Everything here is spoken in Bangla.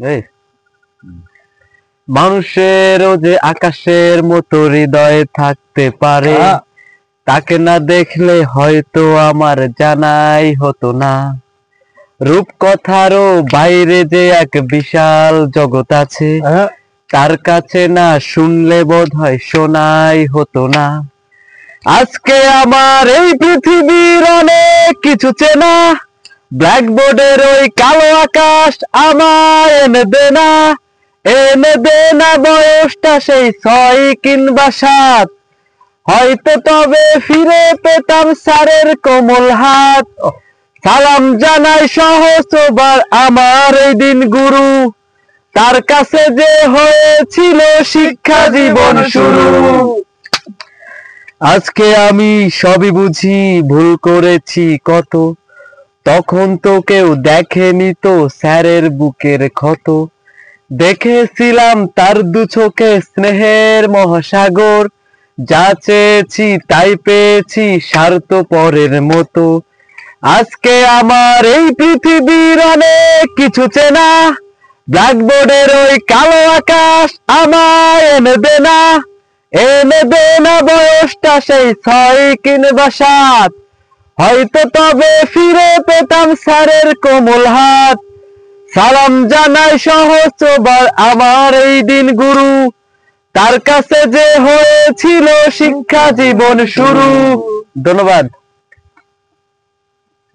এই মানুষেরও যে আকাশের মতো হৃদয় থাকতে পারে, তাকে না দেখলে হয়তো আমার জানাই হতো না। রূপকথারও বাইরে যে এক বিশাল জগৎ আছে, তার কাছে না শুনলে বোধহয় শোনাই হতো না। আজকে আমার এই পৃথিবীর অনেক কিছু চেনা, ব্ল্যাকবোর্ডের ওই কালো আকাশ আমায় এনে দে না বয়সটা সেই 6 কিংবা 7, হয়তো তবে ফিরে পেতাম স্যারের কোমল হাত। সালাম জানাই সহস্রবার আমার এই দিন গুরু, তার কাছে যে হয়েছিল শিক্ষা জীবন শুরু। আজকে আমি সবই বুঝি, ভুল করেছি কত, তখন তো কেউ দেখেনি তো স্যারের বুকের ক্ষত। দেখেছিলাম তার দু চোখে স্নেহের মহাসাগর, যা চেয়েছি তাই পেয়েছি স্বার্থপরের মতো। আজকে আমার এই পৃথিবীর অনেক কিছু চেনা, ব্ল্যাকবোর্ডের ওই কালো আকাশ আমায় এনে দে না বয়সটা সেই 6 কিংবা 7, হয়তো তবে ফিরে পেতাম স্যারের কোমল হাত। সালাম জানাই সহস্রবার আমার এই দিন গুরু, তার কাছে যে হয়েছিল শিক্ষা জীবন শুরু। ধন্যবাদ।